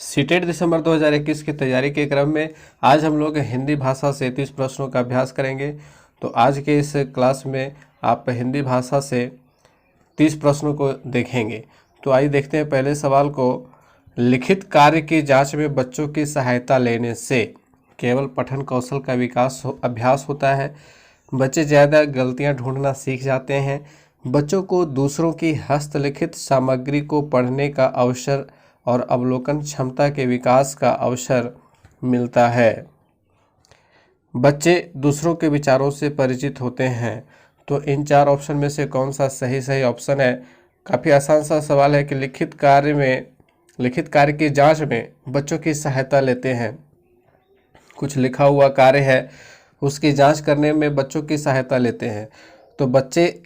CTET दिसंबर 2021 की तैयारी के क्रम में आज हम लोग हिंदी भाषा से 30 प्रश्नों का अभ्यास करेंगे। तो आज के इस क्लास में आप हिंदी भाषा से 30 प्रश्नों को देखेंगे। तो आइए देखते हैं पहले सवाल को। लिखित कार्य की जांच में बच्चों की सहायता लेने से केवल पठन कौशल का अभ्यास होता है। बच्चे ज़्यादा गलतियां ढूंढना सीख जाते हैं। बच्चों को दूसरों की हस्तलिखित सामग्री को पढ़ने का अवसर और अवलोकन क्षमता के विकास का अवसर मिलता है। बच्चे दूसरों के विचारों से परिचित होते हैं। तो इन चार ऑप्शन में से कौन सा सही ऑप्शन है? काफ़ी आसान सा सवाल है कि लिखित कार्य की जांच में बच्चों की सहायता लेते हैं। कुछ लिखा हुआ कार्य है, उसकी जांच करने में बच्चों की सहायता लेते हैं। तो बच्चे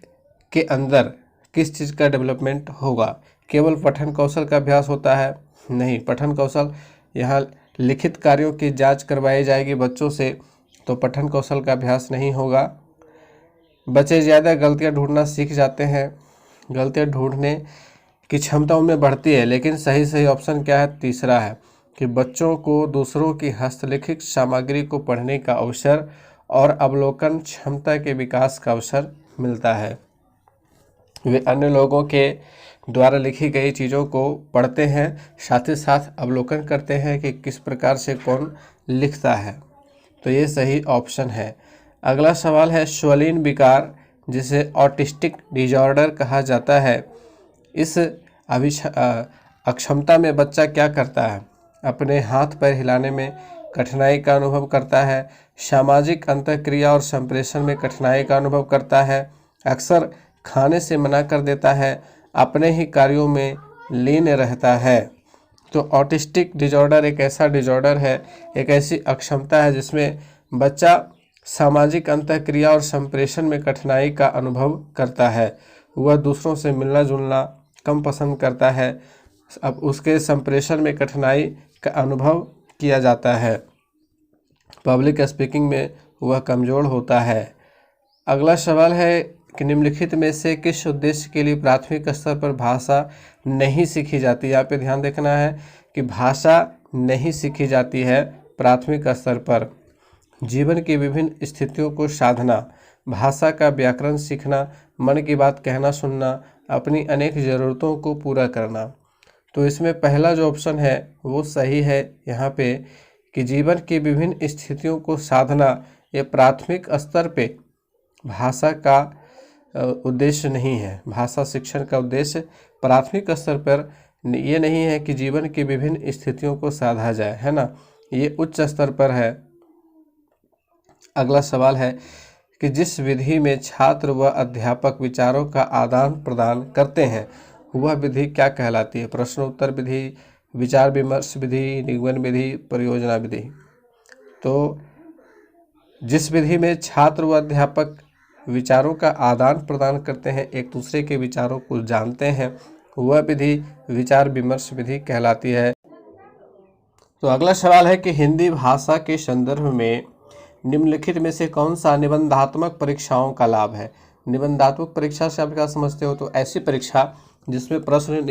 के अंदर किस चीज़ का डेवलपमेंट होगा? केवल पठन कौशल का अभ्यास होता है? नहीं, पठन कौशल, यहाँ लिखित कार्यों की जांच करवाई जाएगी बच्चों से, तो पठन कौशल का अभ्यास नहीं होगा। बच्चे ज़्यादा गलतियां ढूंढना सीख जाते हैं। गलतियां ढूंढने की क्षमता उनमें बढ़ती है। लेकिन सही ऑप्शन क्या है? तीसरा है कि बच्चों को दूसरों की हस्तलिखित सामग्री को पढ़ने का अवसर और अवलोकन क्षमता के विकास का अवसर मिलता है। वे अन्य लोगों के द्वारा लिखी गई चीज़ों को पढ़ते हैं, साथ ही साथ अवलोकन करते हैं कि किस प्रकार से कौन लिखता है। तो ये सही ऑप्शन है। अगला सवाल है, स्वलीन विकार जिसे ऑटिस्टिक डिजॉर्डर कहा जाता है, इस अक्षमता में बच्चा क्या करता है? अपने हाथ पैर हिलाने में कठिनाई का अनुभव करता है, सामाजिक अंतःक्रिया और संप्रेषण में कठिनाई का अनुभव करता है, अक्सर खाने से मना कर देता है, अपने ही कार्यों में लीन रहता है। तो ऑटिस्टिक डिजॉर्डर एक ऐसा डिजॉर्डर है, एक ऐसी अक्षमता है जिसमें बच्चा सामाजिक अंतःक्रिया और संप्रेषण में कठिनाई का अनुभव करता है। वह दूसरों से मिलना जुलना कम पसंद करता है। अब उसके संप्रेषण में कठिनाई का अनुभव किया जाता है। पब्लिक स्पीकिंग में वह कमज़ोर होता है। अगला सवाल है कि निम्नलिखित में से किस उद्देश्य के लिए प्राथमिक स्तर पर भाषा नहीं सीखी जाती? यहाँ पे ध्यान देखना है कि भाषा नहीं सीखी जाती है प्राथमिक स्तर पर। जीवन की विभिन्न स्थितियों को साधना, भाषा का व्याकरण सीखना, मन की बात कहना सुनना, अपनी अनेक ज़रूरतों को पूरा करना। तो इसमें पहला जो ऑप्शन है वो सही है यहाँ पे कि जीवन की विभिन्न स्थितियों को साधना, ये प्राथमिक स्तर पे भाषा का उद्देश्य नहीं है। भाषा शिक्षण का उद्देश्य प्राथमिक स्तर पर ये नहीं है कि जीवन की विभिन्न स्थितियों को साधा जाए, है ना, ये उच्च स्तर पर है। अगला सवाल है कि जिस विधि में छात्र व अध्यापक विचारों का आदान प्रदान करते हैं वह विधि क्या कहलाती है? प्रश्न उत्तर विधि, विचार विमर्श विधि, निगमन विधि, परियोजना विधि। तो जिस विधि में छात्र व अध्यापक विचारों का आदान प्रदान करते हैं, एक दूसरे के विचारों को जानते हैं, वह विधि विचार विमर्श विधि कहलाती है। तो अगला सवाल है कि हिंदी भाषा के संदर्भ में निम्नलिखित में से कौन सा निबंधात्मक परीक्षाओं का लाभ है? निबंधात्मक परीक्षा से आप क्या समझते हो? तो ऐसी परीक्षा जिसमें प्रश्न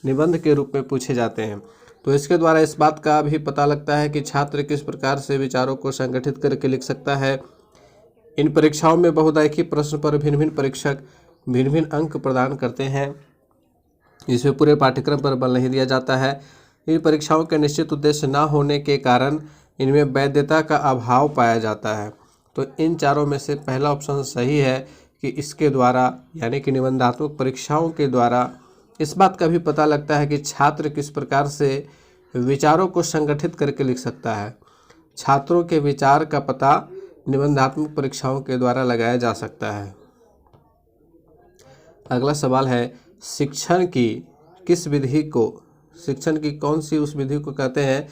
निबंध के रूप में पूछे जाते हैं। तो इसके द्वारा इस बात का भी पता लगता है कि छात्र किस प्रकार से विचारों को संगठित करके लिख सकता है। इन परीक्षाओं में बहुआयामी प्रश्न पर भिन्न भिन्न परीक्षक भिन्न भिन्न अंक प्रदान करते हैं। इसमें पूरे पाठ्यक्रम पर बल नहीं दिया जाता है। इन परीक्षाओं के निश्चित उद्देश्य न होने के कारण इनमें वैधता का अभाव पाया जाता है। तो इन चारों में से पहला ऑप्शन सही है कि इसके द्वारा यानी कि निबंधात्मक परीक्षाओं के द्वारा इस बात का भी पता लगता है कि छात्र किस प्रकार से विचारों को संगठित करके लिख सकता है। छात्रों के विचार का पता निबंधात्मक परीक्षाओं के द्वारा लगाया जा सकता है। अगला सवाल है, शिक्षण की कौन सी उस विधि को कहते हैं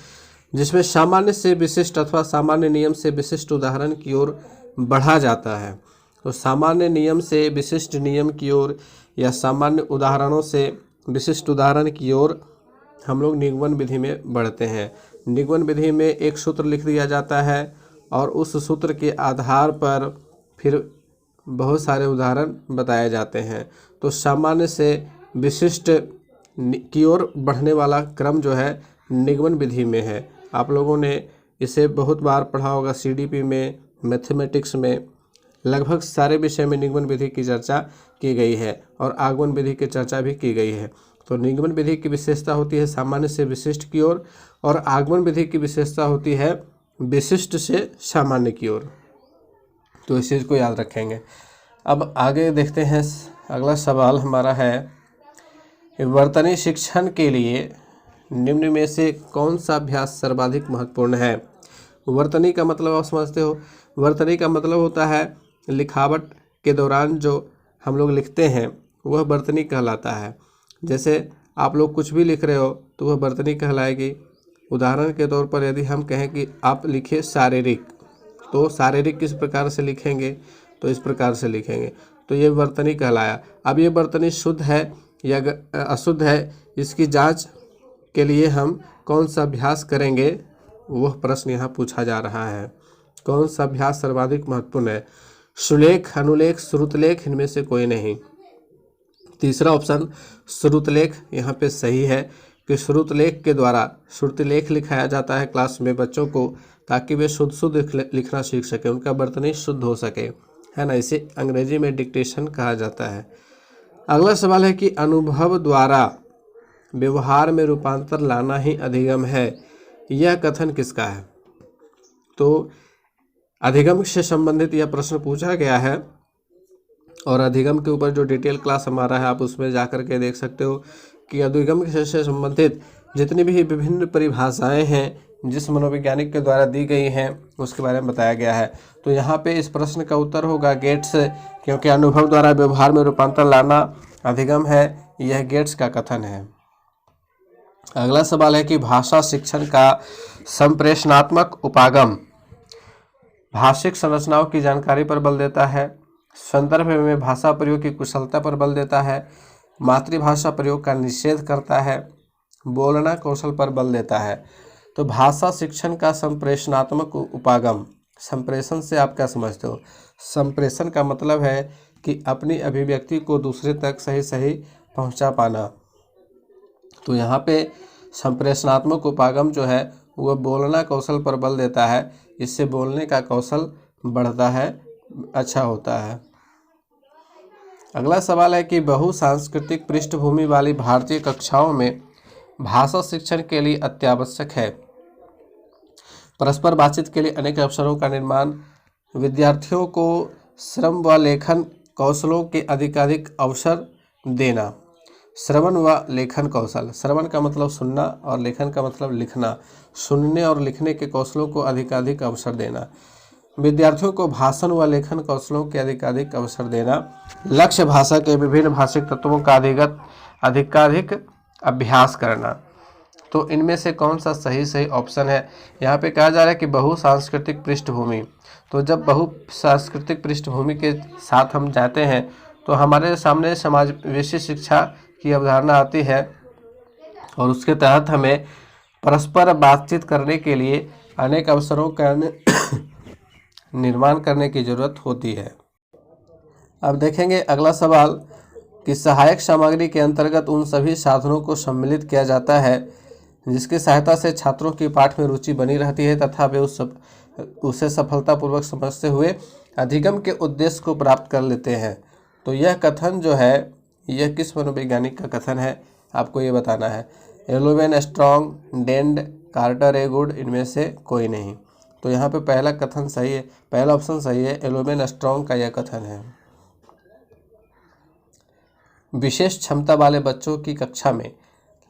जिसमें सामान्य से विशिष्ट अथवा सामान्य नियम से विशिष्ट उदाहरण की ओर बढ़ा जाता है? तो सामान्य नियम से विशिष्ट नियम की ओर या सामान्य उदाहरणों से विशिष्ट उदाहरण की ओर हम लोग निगमन विधि में बढ़ते हैं। निगमन विधि में एक सूत्र लिख दिया जाता है और उस सूत्र के आधार पर फिर बहुत सारे उदाहरण बताए जाते हैं। तो सामान्य से विशिष्ट की ओर बढ़ने वाला क्रम जो है निगमन विधि में है। आप लोगों ने इसे बहुत बार पढ़ा होगा, सीडीपी में, मैथमेटिक्स में, लगभग सारे विषय में निगमन विधि की चर्चा की गई है और आगमन विधि की चर्चा भी की गई है। तो निगमन विधि की विशेषता होती है सामान्य से विशिष्ट की ओर, और आगमन विधि की विशेषता होती है विशिष्ट से सामान्य की ओर। तो इस चीज़ को याद रखेंगे। अब आगे देखते हैं, अगला सवाल हमारा है, वर्तनी शिक्षण के लिए निम्न में से कौन सा अभ्यास सर्वाधिक महत्वपूर्ण है। वर्तनी का मतलब आप समझते हो, वर्तनी का मतलब होता है लिखावट के दौरान जो हम लोग लिखते हैं वह वर्तनी कहलाता है। जैसे आप लोग कुछ भी लिख रहे हो तो वह वर्तनी कहलाएगी। उदाहरण के तौर पर यदि हम कहें कि आप लिखिए शारीरिक, तो शारीरिक किस प्रकार से लिखेंगे, तो इस प्रकार से लिखेंगे, तो ये वर्तनी कहलाया। अब ये वर्तनी शुद्ध है या अशुद्ध है, इसकी जांच के लिए हम कौन सा अभ्यास करेंगे, वह प्रश्न यहाँ पूछा जा रहा है। कौन सा अभ्यास सर्वाधिक महत्वपूर्ण है, सुलेख, अनुलेख, श्रुतलेख, इनमें से कोई नहीं। तीसरा ऑप्शन श्रुतलेख यहाँ पे सही है कि श्रुतलेख के द्वारा श्रुतलेख लिखाया जाता है क्लास में बच्चों को, ताकि वे शुद्ध शुद्ध लिखना सीख सके, उनका वर्तनी शुद्ध हो सके, है ना। इसे अंग्रेजी में डिक्टेशन कहा जाता है। अगला सवाल है कि अनुभव द्वारा व्यवहार में रूपांतर लाना ही अधिगम है, यह कथन किसका है। तो अधिगम से संबंधित यह प्रश्न पूछा गया है और अधिगम के ऊपर जो डिटेल क्लास हमारा है आप उसमें जाकर के देख सकते हो कि अधिगम से संबंधित जितनी भी विभिन्न परिभाषाएं हैं जिस मनोवैज्ञानिक के द्वारा दी गई हैं उसके बारे में बताया गया है। तो यहाँ पे इस प्रश्न का उत्तर होगा गेट्स, क्योंकि अनुभव द्वारा व्यवहार में रूपांतर लाना अधिगम है, यह गेट्स का कथन है। अगला सवाल है कि भाषा शिक्षण का संप्रेषणात्मक उपागम भाषिक संरचनाओं की जानकारी पर बल देता है, संदर्भ में भाषा प्रयोग की कुशलता पर बल देता है, मातृभाषा प्रयोग का निषेध करता है, बोलना कौशल पर बल देता है। तो भाषा शिक्षण का संप्रेषणात्मक उपागम, संप्रेषण से आप क्या समझते हो। संप्रेषण का मतलब है कि अपनी अभिव्यक्ति को दूसरे तक सही सही पहुंचा पाना। तो यहाँ पे संप्रेषणात्मक उपागम जो है वह बोलना कौशल पर बल देता है, इससे बोलने का कौशल बढ़ता है, अच्छा होता है। अगला सवाल है कि बहुसांस्कृतिक पृष्ठभूमि वाली भारतीय कक्षाओं में भाषा शिक्षण के लिए अत्यावश्यक है परस्पर बातचीत के लिए अनेक अवसरों का निर्माण, विद्यार्थियों को श्रवण व लेखन कौशलों के अधिकाधिक अवसर देना। श्रवण व लेखन कौशल, श्रवण का मतलब सुनना और लेखन का मतलब लिखना, सुनने और लिखने के कौशलों को अधिकाधिक अवसर देना। विद्यार्थियों को भाषण व लेखन कौशलों के अधिकाधिक अवसर देना। लक्ष्य भाषा के विभिन्न भाषिक तत्वों का अधिकाधिक अभ्यास करना। तो इनमें से कौन सा सही ऑप्शन है। यहाँ पे कहा जा रहा है कि बहुसांस्कृतिक पृष्ठभूमि। तो जब बहुसांस्कृतिक पृष्ठभूमि के साथ हम जाते हैं तो हमारे सामने समावेशी शिक्षा की अवधारणा आती है और उसके तहत हमें परस्पर बातचीत करने के लिए अनेक अवसरों का निर्माण करने की जरूरत होती है। अब देखेंगे अगला सवाल कि सहायक सामग्री के अंतर्गत उन सभी साधनों को सम्मिलित किया जाता है जिसकी सहायता से छात्रों की पाठ में रुचि बनी रहती है तथा वे उसे सफलतापूर्वक समझते हुए अधिगम के उद्देश्य को प्राप्त कर लेते हैं। तो यह कथन जो है यह किस मनोवैज्ञानिक का कथन है, आपको ये बताना है। एलोवेन स्ट्रॉन्ग, डेंड, कार्टर ए गुड, इनमें से कोई नहीं। तो यहाँ पे पहला कथन सही है, पहला ऑप्शन सही है, एलोवेन स्ट्रॉन्ग का यह कथन है। विशेष क्षमता वाले बच्चों की कक्षा में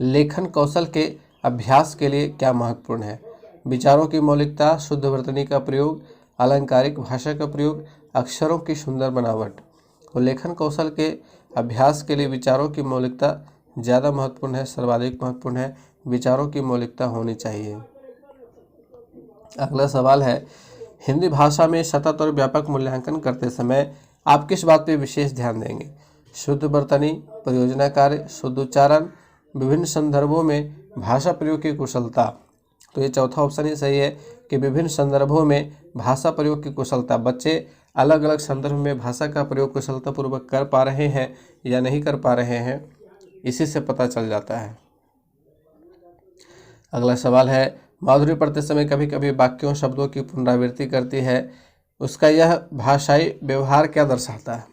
लेखन कौशल के अभ्यास के लिए क्या महत्वपूर्ण है। विचारों की मौलिकता, शुद्ध वर्तनी का प्रयोग, अलंकारिक भाषा का प्रयोग, अक्षरों की सुंदर बनावट। तो लेखन कौशल के अभ्यास के लिए विचारों की मौलिकता ज़्यादा महत्वपूर्ण है, सर्वाधिक महत्वपूर्ण है, विचारों की मौलिकता होनी चाहिए। अगला सवाल है, हिंदी भाषा में सतत और व्यापक मूल्यांकन करते समय आप किस बात पर विशेष ध्यान देंगे। शुद्ध वर्तनी, परियोजना कार्य, शुद्ध उच्चारण, विभिन्न संदर्भों में भाषा प्रयोग की कुशलता। तो ये चौथा ऑप्शन ही सही है कि विभिन्न संदर्भों में भाषा प्रयोग की कुशलता। बच्चे अलग अलग संदर्भ में भाषा का प्रयोग कुशलतापूर्वक कर पा रहे हैं या नहीं कर पा रहे हैं, इसी से पता चल जाता है। अगला सवाल है, माधुरी पढ़ते समय कभी कभी वाक्यों शब्दों की पुनरावृत्ति करती है, उसका यह भाषाई व्यवहार क्या दर्शाता है?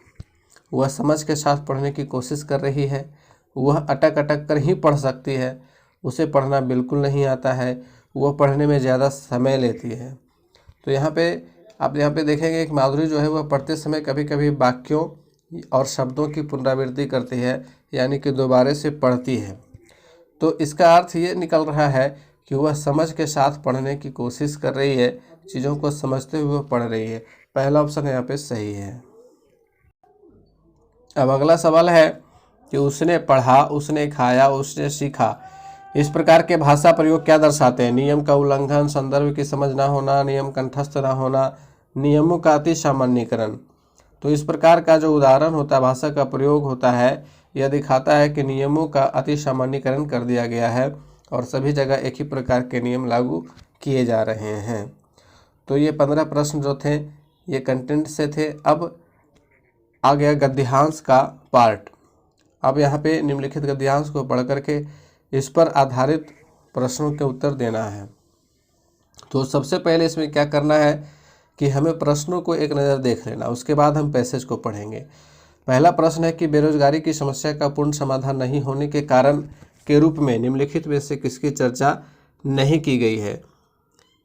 वह समझ के साथ पढ़ने की कोशिश कर रही है, वह अटक अटक कर ही पढ़ सकती है, उसे पढ़ना बिल्कुल नहीं आता है, वह पढ़ने में ज़्यादा समय लेती है। तो यहाँ पे आप देखेंगे कि माधुरी जो है वह पढ़ते समय कभी कभी वाक्यों और शब्दों की पुनरावृत्ति करती है, यानी कि दोबारा से पढ़ती है। तो इसका अर्थ ये निकल रहा है कि वह समझ के साथ पढ़ने की कोशिश कर रही है, चीज़ों को समझते हुए वह पढ़ रही है। पहला ऑप्शन यहाँ पे सही है। अब अगला सवाल है कि उसने पढ़ा, उसने खाया, उसने सीखा, इस प्रकार के भाषा प्रयोग क्या दर्शाते हैं? नियम का उल्लंघन, संदर्भ की समझ ना होना, नियम कंठस्थ ना होना, नियमों का अति सामान्यीकरण। तो इस प्रकार का जो उदाहरण होता है, भाषा का प्रयोग होता है, यह दिखाता है कि नियमों का अति सामान्यीकरण कर दिया गया है और सभी जगह एक ही प्रकार के नियम लागू किए जा रहे हैं। तो ये 15 प्रश्न जो थे ये कंटेंट से थे। अब आ गया गद्यांश का पार्ट। अब यहाँ पे निम्नलिखित गद्यांश को पढ़ करके इस पर आधारित प्रश्नों के उत्तर देना है। तो सबसे पहले इसमें क्या करना है कि हमें प्रश्नों को एक नज़र देख लेना, उसके बाद हम पैसेज को पढ़ेंगे। पहला प्रश्न है कि बेरोजगारी की समस्या का पूर्ण समाधान नहीं होने के कारण के रूप में निम्नलिखित में से किसकी चर्चा नहीं की गई है?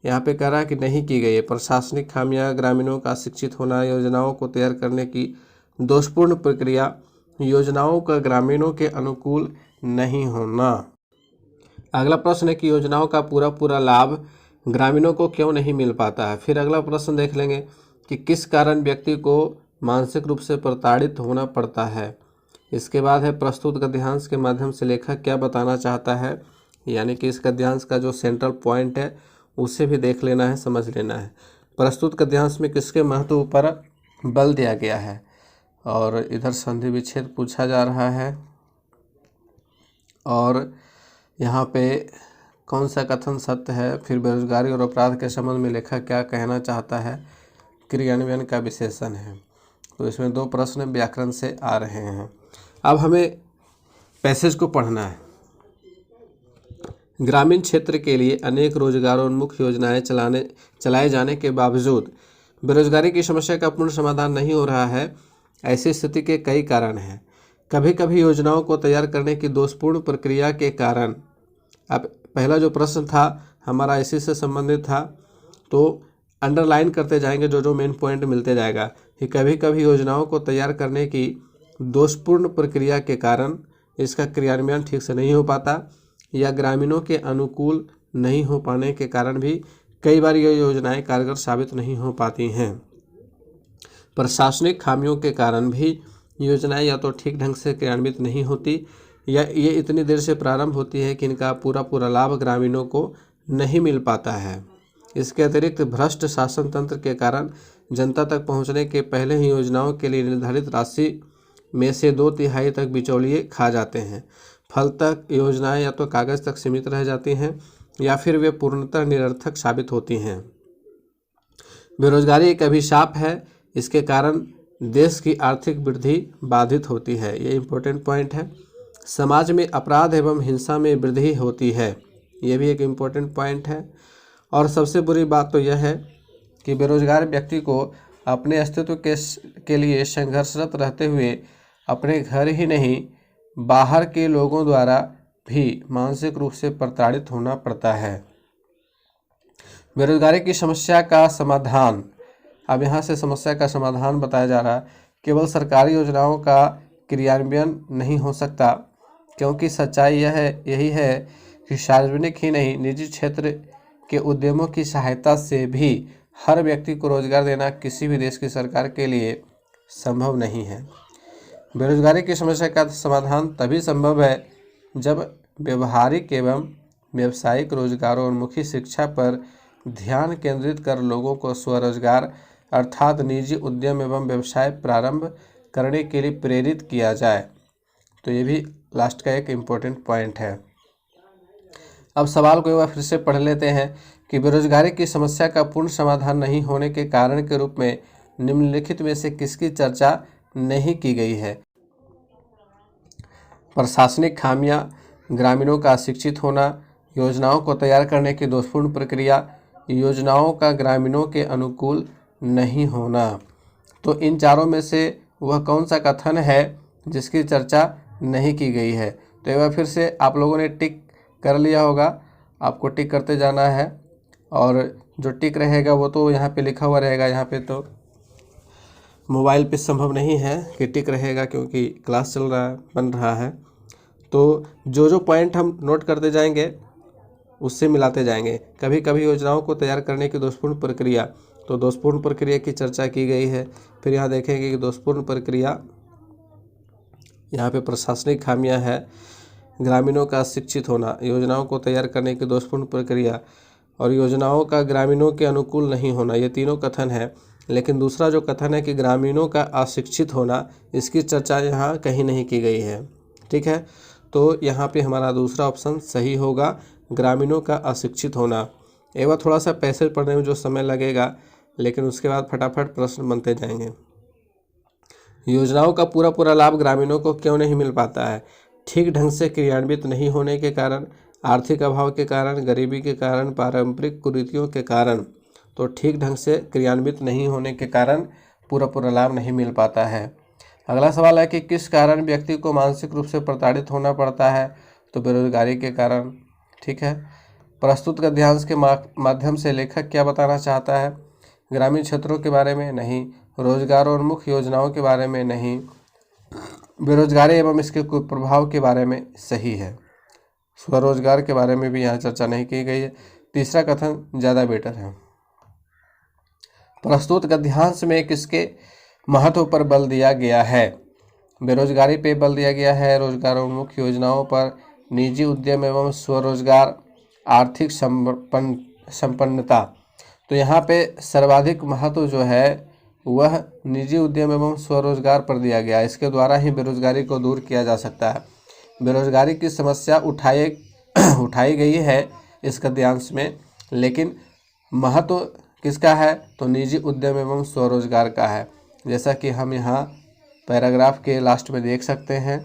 यहाँ पे कह रहा है कि नहीं की गई है। प्रशासनिक खामियां, ग्रामीणों का शिक्षित होना, योजनाओं को तैयार करने की दोषपूर्ण प्रक्रिया, योजनाओं का ग्रामीणों के अनुकूल नहीं होना। अगला प्रश्न है कि योजनाओं का पूरा लाभ ग्रामीणों को क्यों नहीं मिल पाता है। फिर अगला प्रश्न देख लेंगे कि किस कारण व्यक्ति को मानसिक रूप से प्रताड़ित होना पड़ता है। इसके बाद है प्रस्तुत गद्यांश के माध्यम से लेखक क्या बताना चाहता है, यानी कि इस गद्यांश का जो सेंट्रल पॉइंट है उसे भी देख लेना है, समझ लेना है। प्रस्तुत गद्यांश में किसके महत्व पर बल दिया गया है, और इधर संधि विच्छेद पूछा जा रहा है, और यहाँ पे कौन सा कथन सत्य है। फिर बेरोजगारी और अपराध के संबंध में लेखक क्या कहना चाहता है, क्रियान्वयन का विशेषण है। तो इसमें 2 प्रश्न व्याकरण से आ रहे हैं। अब हमें पैसेज को पढ़ना है। ग्रामीण क्षेत्र के लिए अनेक रोजगारोन्मुख योजनाएं चलाए जाने के बावजूद बेरोजगारी की समस्या का पूर्ण समाधान नहीं हो रहा है। ऐसी स्थिति के कई कारण हैं। कभी कभी योजनाओं को तैयार करने की दोषपूर्ण प्रक्रिया के कारण। अब पहला जो प्रश्न था हमारा इसी से संबंधित था, तो अंडरलाइन करते जाएंगे जो मेन पॉइंट मिलते जाएगा कि कभी कभी योजनाओं को तैयार करने की दोषपूर्ण प्रक्रिया के कारण इसका क्रियान्वयन ठीक से नहीं हो पाता, या ग्रामीणों के अनुकूल नहीं हो पाने के कारण भी कई बार ये योजनाएं कारगर साबित नहीं हो पाती हैं। प्रशासनिक खामियों के कारण भी योजनाएं या तो ठीक ढंग से क्रियान्वित नहीं होती, या ये इतनी देर से प्रारंभ होती है कि इनका पूरा लाभ ग्रामीणों को नहीं मिल पाता है। इसके अतिरिक्त भ्रष्ट शासन तंत्र के कारण जनता तक पहुंचने के पहले ही योजनाओं के लिए निर्धारित राशि में से 2/3 तक बिचौलिए खा जाते हैं। फलतः योजनाएं या तो कागज तक सीमित रह जाती हैं या फिर वे पूर्णतः निरर्थक साबित होती हैं। बेरोजगारी एक अभिशाप है, इसके कारण देश की आर्थिक वृद्धि बाधित होती है। ये इम्पोर्टेंट पॉइंट है। समाज में अपराध एवं हिंसा में वृद्धि होती है, ये भी एक इम्पोर्टेंट पॉइंट है। और सबसे बुरी बात तो यह है कि बेरोजगार व्यक्ति को अपने अस्तित्व के लिए संघर्षरत रहते हुए अपने घर ही नहीं बाहर के लोगों द्वारा भी मानसिक रूप से प्रताड़ित होना पड़ता है। बेरोजगारी की समस्या का समाधान। अब यहाँ से समस्या का समाधान बताया जा रहा है। केवल सरकारी योजनाओं का क्रियान्वयन नहीं हो सकता, क्योंकि सच्चाई यही है कि सार्वजनिक ही नहीं निजी क्षेत्र के उद्यमों की सहायता से भी हर व्यक्ति को रोजगार देना किसी भी देश की सरकार के लिए संभव नहीं है। बेरोजगारी की समस्या का समाधान तभी संभव है जब व्यवहारिक एवं व्यावसायिक रोजगारोन्मुखी शिक्षा पर ध्यान केंद्रित कर लोगों को स्वरोजगार अर्थात निजी उद्यम एवं व्यवसाय प्रारंभ करने के लिए प्रेरित किया जाए। तो ये भी लास्ट का एक इम्पोर्टेंट पॉइंट है। अब सवाल को एक बार फिर से पढ़ लेते हैं कि बेरोजगारी की समस्या का पूर्ण समाधान नहीं होने के कारण के रूप में निम्नलिखित में से किसकी चर्चा नहीं की गई है। प्रशासनिक खामियां, ग्रामीणों का अशिक्षित होना, योजनाओं को तैयार करने की दोषपूर्ण प्रक्रिया, योजनाओं का ग्रामीणों के अनुकूल नहीं होना। तो इन चारों में से वह कौन सा कथन है जिसकी चर्चा नहीं की गई है? तो एक बार फिर से आप लोगों ने टिक कर लिया होगा, आपको टिक करते जाना है और जो टिक रहेगा वो तो यहाँ पे लिखा हुआ रहेगा। यहाँ पे तो मोबाइल पे संभव नहीं है कि टिक रहेगा क्योंकि क्लास चल रहा है, बन रहा है। तो जो जो पॉइंट हम नोट करते जाएंगे उससे मिलाते जाएंगे। कभी कभी योजनाओं को तैयार करने की दोषपूर्ण प्रक्रिया, तो दोषपूर्ण प्रक्रिया की चर्चा की गई है। फिर यहाँ देखेंगे कि दोषपूर्ण प्रक्रिया, यहाँ पे प्रशासनिक खामियां है, ग्रामीणों का शिक्षित होना, योजनाओं को तैयार करने की दोषपूर्ण प्रक्रिया और योजनाओं का ग्रामीणों के अनुकूल नहीं होना, ये तीनों कथन है। लेकिन दूसरा जो कथन है कि ग्रामीणों का अशिक्षित होना, इसकी चर्चा यहाँ कहीं नहीं की गई है। ठीक है, तो यहाँ पे हमारा दूसरा ऑप्शन सही होगा, ग्रामीणों का अशिक्षित होना। एक बार थोड़ा सा पैसेज पढ़ने में जो समय लगेगा, लेकिन उसके बाद फटाफट प्रश्न बनते जाएंगे। योजनाओं का पूरा पूरा लाभ ग्रामीणों को क्यों नहीं मिल पाता है? ठीक ढंग से क्रियान्वित नहीं होने के कारण, आर्थिक अभाव के कारण, गरीबी के कारण, पारंपरिक कुरीतियों के कारण। तो ठीक ढंग से क्रियान्वित नहीं होने के कारण पूरा पूरा लाभ नहीं मिल पाता है। अगला सवाल है कि किस कारण व्यक्ति को मानसिक रूप से प्रताड़ित होना पड़ता है? तो बेरोजगारी के कारण। ठीक है, प्रस्तुत गद्यांश के माध्यम से लेखक क्या बताना चाहता है? ग्रामीण क्षेत्रों के बारे में नहीं, रोजगारोन्मुख योजनाओं के बारे में नहीं, बेरोजगारी एवं इसके कुप्रभाव के बारे में सही है। स्वरोजगार के बारे में भी यहाँ चर्चा नहीं की गई है। तीसरा कथन ज़्यादा बेटर है। प्रस्तुत गद्यांश में किसके महत्व पर बल दिया गया है? बेरोजगारी पे बल दिया गया है, रोजगारोन्मुख योजनाओं पर, निजी उद्यम एवं स्वरोजगार, आर्थिक संपन्नता। तो यहाँ पे सर्वाधिक महत्व जो है वह निजी उद्यम एवं स्वरोजगार पर दिया गया है। इसके द्वारा ही बेरोजगारी को दूर किया जा सकता है। बेरोजगारी की समस्या उठाई गई है इस गद्यांश में, लेकिन महत्व किसका है? तो निजी उद्यम एवं स्वरोजगार का है। जैसा कि हम यहाँ पैराग्राफ के लास्ट में देख सकते हैं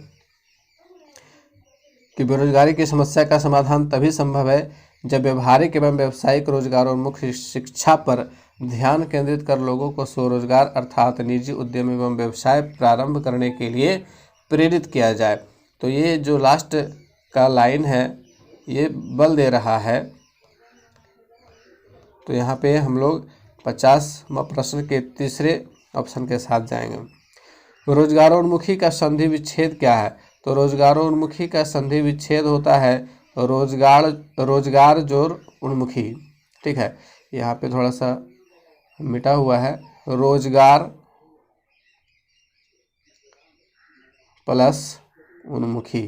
कि बेरोजगारी की समस्या का समाधान तभी संभव है जब व्यवहारिक एवं व्यावसायिक रोजगारोन्मुख शिक्षा पर ध्यान केंद्रित कर लोगों को स्वरोजगार अर्थात निजी उद्यम एवं व्यवसाय प्रारंभ करने के लिए प्रेरित किया जाए। तो ये जो लास्ट का लाइन है ये बल दे रहा है। तो यहाँ पे हम लोग 50वां प्रश्न के तीसरे ऑप्शन के साथ जाएंगे। रोजगारोन्मुखी का संधि विच्छेद क्या है? तो रोजगारोन्मुखी का संधि विच्छेद होता है रोजगार जोर उन्मुखी। ठीक है, यहाँ पे थोड़ा सा मिटा हुआ है, रोजगार प्लस उन्मुखी,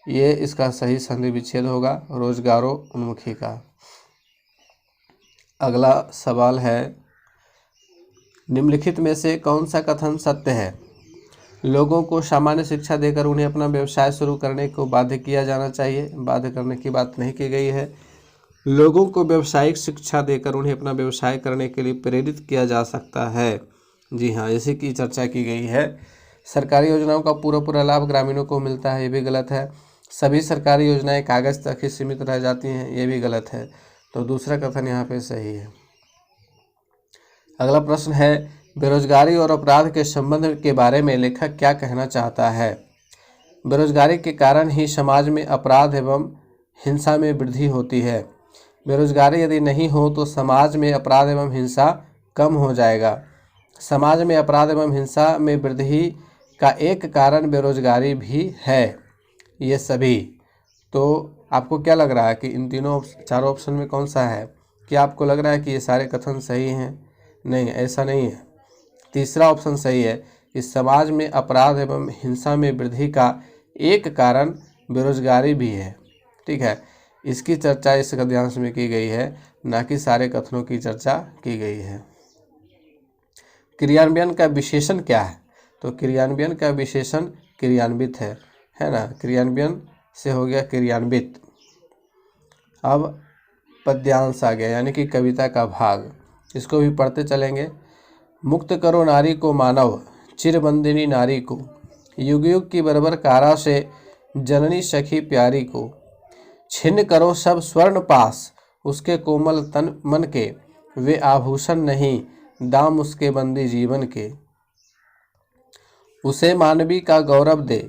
ये इसका सही संधि विच्छेद होगा, रोजगारो उन्मुखी का। अगला सवाल है, निम्नलिखित में से कौन सा कथन सत्य है? लोगों को सामान्य शिक्षा देकर उन्हें अपना व्यवसाय शुरू करने को बाध्य किया जाना चाहिए। बाध्य करने की बात नहीं की गई है। लोगों को व्यावसायिक शिक्षा देकर उन्हें अपना व्यवसाय करने के लिए प्रेरित किया जा सकता है। जी हाँ, इसी की चर्चा की गई है। सरकारी योजनाओं का पूरा पूरा लाभ ग्रामीणों को मिलता है, ये भी गलत है। सभी सरकारी योजनाएं कागज तक ही सीमित रह जाती हैं, ये भी गलत है। तो दूसरा कथन यहाँ पे सही है। अगला प्रश्न है, बेरोजगारी और अपराध के संबंध के बारे में लेखक क्या कहना चाहता है? बेरोजगारी के कारण ही समाज में अपराध एवं हिंसा में वृद्धि होती है। बेरोजगारी यदि नहीं हो तो समाज में अपराध एवं हिंसा कम हो जाएगा। समाज में अपराध एवं हिंसा में वृद्धि का एक कारण बेरोजगारी भी है। ये सभी, तो आपको क्या लग रहा है कि इन तीनों चारों ऑप्शन में कौन सा है? क्या आपको लग रहा है कि ये सारे कथन सही हैं? नहीं, ऐसा नहीं है। तीसरा ऑप्शन सही है कि समाज में अपराध एवं हिंसा में वृद्धि का एक कारण बेरोजगारी भी है। ठीक है, इसकी चर्चा इस गद्यांश में की गई है, ना कि सारे कथनों की चर्चा की गई है। क्रियान्वयन का विशेषण क्या है? तो क्रियान्वयन का विशेषण क्रियान्वित है ना। क्रियान्वयन से हो गया क्रियान्वित। अब पद्यांश आ गया, यानी कि कविता का भाग, इसको भी पढ़ते चलेंगे। मुक्त करो नारी को मानव, चिरबंदिनी नारी को, युग युग की बर्बर कारा से जननी सखी प्यारी को, छिन्न करो सब स्वर्ण पास, उसके कोमल तन मन के, वे आभूषण नहीं दाम उसके बंदी जीवन के। उसे मानवी का गौरव दे,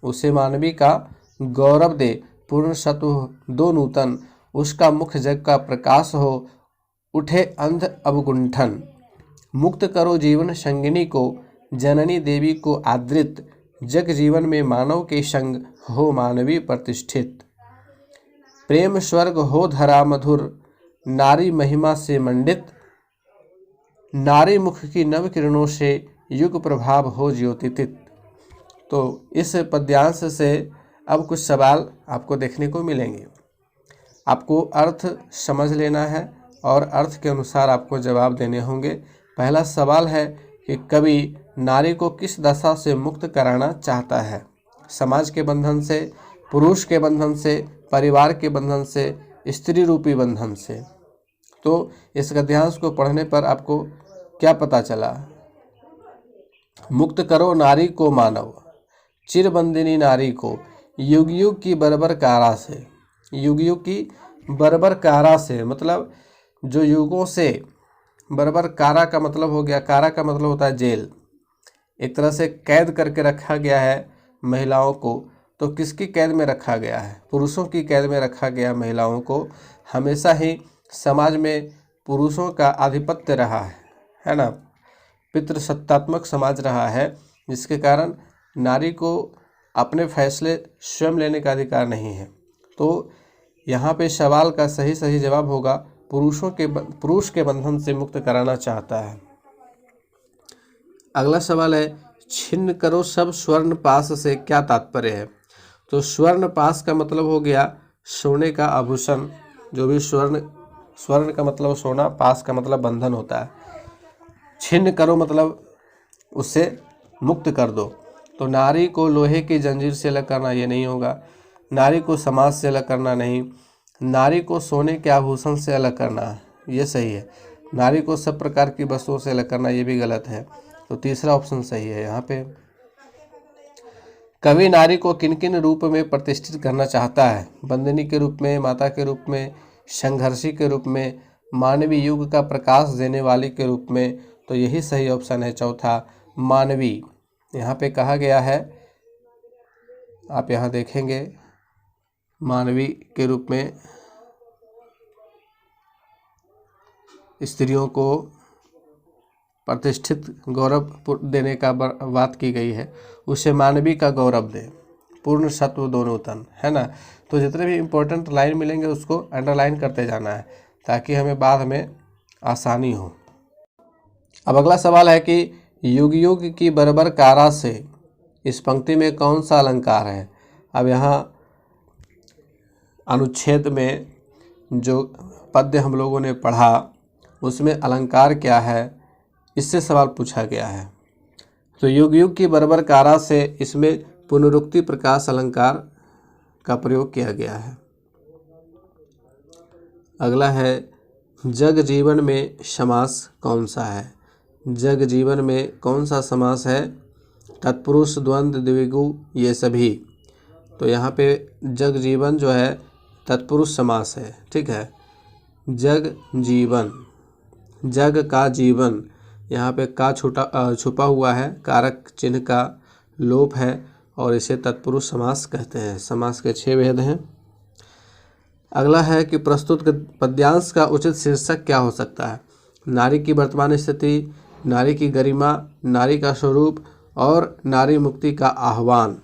उसे मानवी का गौरव दे, पूर्ण सत्व दो नूतन, उसका मुख जग का प्रकाश हो, उठे अंध अवगुंठन। मुक्त करो जीवन संगिनी को, जननी देवी को आदृत, जग जीवन में मानव के संग हो मानवी प्रतिष्ठित। प्रेम स्वर्ग हो धरा मधुर, नारी महिमा से मंडित, नारी मुख की नव किरणों से युग प्रभाव हो ज्योतितित। तो इस पद्यांश से अब कुछ सवाल आपको देखने को मिलेंगे। आपको अर्थ समझ लेना है और अर्थ के अनुसार आपको जवाब देने होंगे। पहला सवाल है कि कवि नारी को किस दशा से मुक्त कराना चाहता है? समाज के बंधन से, पुरुष के बंधन से, परिवार के बंधन से, स्त्री रूपी बंधन से। तो इस गद्यांश को पढ़ने पर आपको क्या पता चला? मुक्त करो नारी को मानव, चिरबंदिनी नारी को, युग युग की बर्बर कारा से। युग युग की बर्बर कारा से मतलब जो युगों से, बर्बर कारा का मतलब हो गया, कारा का मतलब होता है जेल। एक तरह से कैद करके रखा गया है महिलाओं को। तो किसकी कैद में रखा गया है? पुरुषों की कैद में रखा गया महिलाओं को। हमेशा ही समाज में पुरुषों का आधिपत्य रहा है ना, पितृसत्तात्मक समाज रहा है, जिसके कारण नारी को अपने फैसले स्वयं लेने का अधिकार नहीं है। तो यहाँ पे सवाल का सही जवाब होगा पुरुष के बंधन से मुक्त कराना चाहता है। अगला सवाल है, छिन्न करो सब स्वर्ण पास से क्या तात्पर्य है? तो स्वर्ण पास का मतलब हो गया सोने का आभूषण। जो भी स्वर्ण का मतलब सोना, पास का मतलब बंधन होता है। छिन्न करो मतलब उससे मुक्त कर दो। तो नारी को लोहे की जंजीर से अलग करना ये नहीं होगा, नारी को समाज से अलग करना नहीं, नारी को सोने के आभूषण से अलग करना ये सही है, नारी को सब प्रकार की वस्तुओं से अलग करना ये भी गलत है। तो तीसरा ऑप्शन सही है यहाँ पे। कवि नारी को किन किन रूप में प्रतिष्ठित करना चाहता है? बंदिनी के रूप में, माता के रूप में, संघर्षी के रूप में, मानवीय युग का प्रकाश देने वाली के रूप में। तो यही सही ऑप्शन है चौथा, मानवी। यहाँ पे कहा गया है, आप यहाँ देखेंगे, मानवी के रूप में स्त्रियों को प्रतिष्ठित गौरव देने का बात की गई है। उसे मानवी का गौरव दे, पूर्ण सत्व दो नूतन, है ना। तो जितने भी इम्पोर्टेंट लाइन मिलेंगे उसको अंडरलाइन करते जाना है ताकि हमें बाद में आसानी हो। अब अगला सवाल है कि युग युग की बर्बर कारा से, इस पंक्ति में कौन सा अलंकार है? अब यहाँ अनुच्छेद में जो पद्य हम लोगों ने पढ़ा उसमें अलंकार क्या है, इससे सवाल पूछा गया है। तो युग युग की बर्बर कारा से, इसमें पुनरुक्ति प्रकाश अलंकार का प्रयोग किया गया है। अगला है, जग जीवन में समास कौन सा है? जग जीवन में कौन सा समास है? तत्पुरुष, द्वंद्व, द्विगु ये सभी। तो यहाँ पे जग जीवन जो है तत्पुरुष समास है, ठीक है। जग जीवन, जग का जीवन, यहाँ पे का छुपा हुआ है, कारक चिन्ह का लोप है और इसे तत्पुरुष समास कहते हैं। समास के 6 भेद हैं। अगला है कि प्रस्तुत पद्यांश का उचित शीर्षक क्या हो सकता है? नारी की वर्तमान स्थिति, नारी की गरिमा, नारी का स्वरूप और नारी मुक्ति का आह्वान।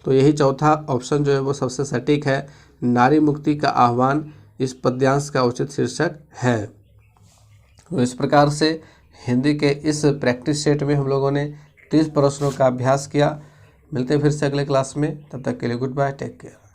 तो यही चौथा ऑप्शन जो है वो सबसे सटीक है। नारी मुक्ति का आह्वान इस पद्यांश का उचित शीर्षक है। तो इस प्रकार से हिंदी के इस प्रैक्टिस सेट में हम लोगों ने 30 प्रश्नों का अभ्यास किया। मिलते हैं फिर से अगले क्लास में, तब तक के लिए गुड बाय, टेक केयर।